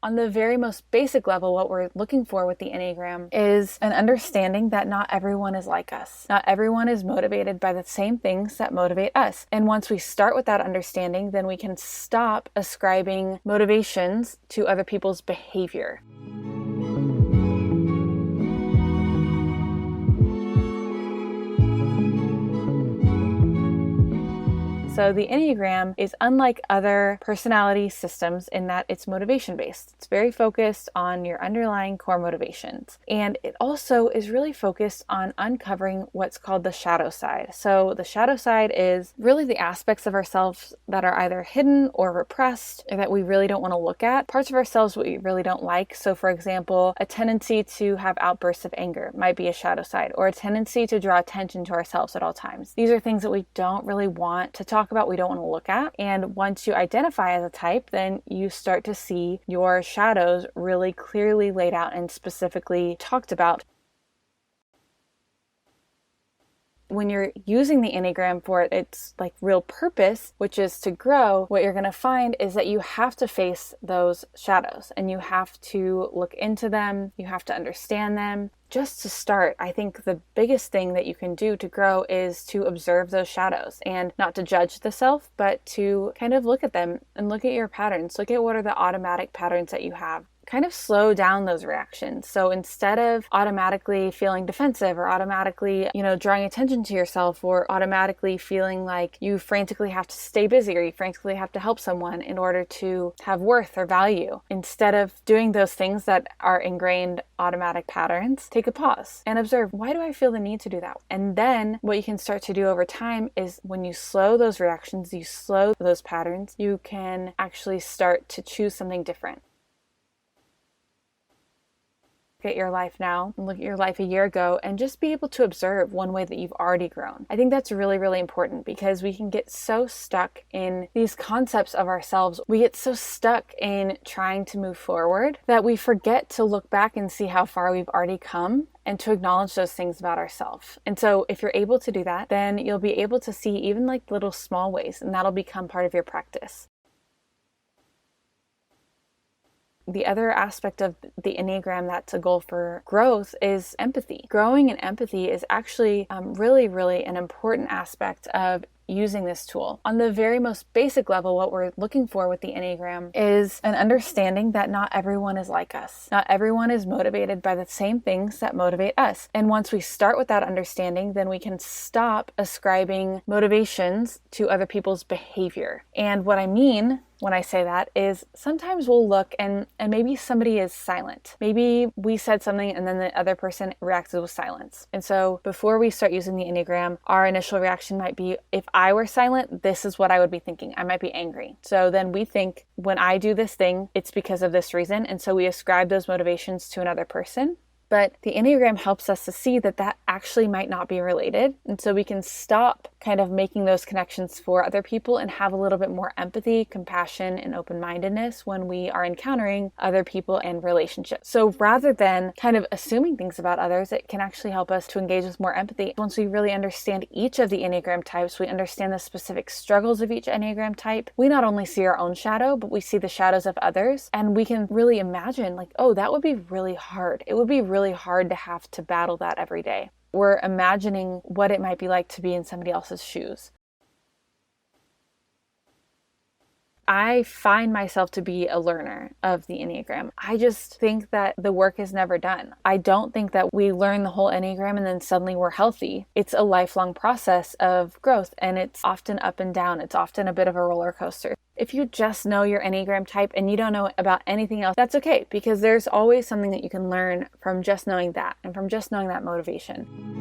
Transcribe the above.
On the very most basic level, what we're looking for with the Enneagram is an understanding that not everyone is like us. Not everyone is motivated by the same things that motivate us. And once we start with that understanding, then we can stop ascribing motivations to other people's behavior. So the Enneagram is unlike other personality systems in that it's motivation-based. It's very focused on your underlying core motivations. And it also is really focused on uncovering what's called the shadow side. So the shadow side is really the aspects of ourselves that are either hidden or repressed or that we really don't want to look at. Parts of ourselves we really don't like. So for example, a tendency to have outbursts of anger might be a shadow side, or a tendency to draw attention to ourselves at all times. These are things that we don't really want to talk about, we don't want to look at. And once you identify as a type, then you start to see your shadows really clearly laid out and specifically talked about. When you're using the Enneagram for its real purpose, which is to grow, what you're going to find is that you have to face those shadows and you have to look into them, you have to understand them. Just to start, I think the biggest thing that you can do to grow is to observe those shadows and not to judge the self, but to kind of look at them and look at your patterns. Look at what are the automatic patterns that you have. Kind of slow down those reactions. So instead of automatically feeling defensive or automatically, drawing attention to yourself or automatically feeling like you frantically have to stay busy or you frantically have to help someone in order to have worth or value, instead of doing those things that are ingrained automatic patterns, take a pause and observe, why do I feel the need to do that? And then what you can start to do over time is when you slow those reactions, you slow those patterns, you can actually start to choose something different. Look at your life now and look at your life a year ago and just be able to observe one way that you've already grown. I think that's really, really important because we can get so stuck in these concepts of ourselves. We get so stuck in trying to move forward that we forget to look back and see how far we've already come and to acknowledge those things about ourselves. And so if you're able to do that, then you'll be able to see even little small ways, and that'll become part of your practice. The other aspect of the Enneagram that's a goal for growth is empathy. Growing in empathy is actually really, really an important aspect of using this tool. On the very most basic level, what we're looking for with the Enneagram is an understanding that not everyone is like us. Not everyone is motivated by the same things that motivate us. And once we start with that understanding, then we can stop ascribing motivations to other people's behavior. And what I mean when I say that is sometimes we'll look and maybe somebody is silent. Maybe we said something and then the other person reacted with silence. And so before we start using the Enneagram, our initial reaction might be, if I were silent, this is what I would be thinking. I might be angry. So then we think, when I do this thing, it's because of this reason. And so we ascribe those motivations to another person. But the Enneagram helps us to see that that actually might not be related. And so we can stop kind of making those connections for other people and have a little bit more empathy, compassion, and open-mindedness when we are encountering other people and relationships. So rather than kind of assuming things about others, it can actually help us to engage with more empathy. Once we really understand each of the Enneagram types, we understand the specific struggles of each Enneagram type, we not only see our own shadow, but we see the shadows of others. And we can really imagine oh, that would be really hard. It would be really hard to have to battle that every day. We're imagining what it might be like to be in somebody else's shoes. I find myself to be a learner of the Enneagram. I just think that the work is never done. I don't think that we learn the whole Enneagram and then suddenly we're healthy. It's a lifelong process of growth, and it's often up and down. It's often a bit of a roller coaster. If you just know your Enneagram type and you don't know about anything else, that's okay, because there's always something that you can learn from just knowing that and from just knowing that motivation.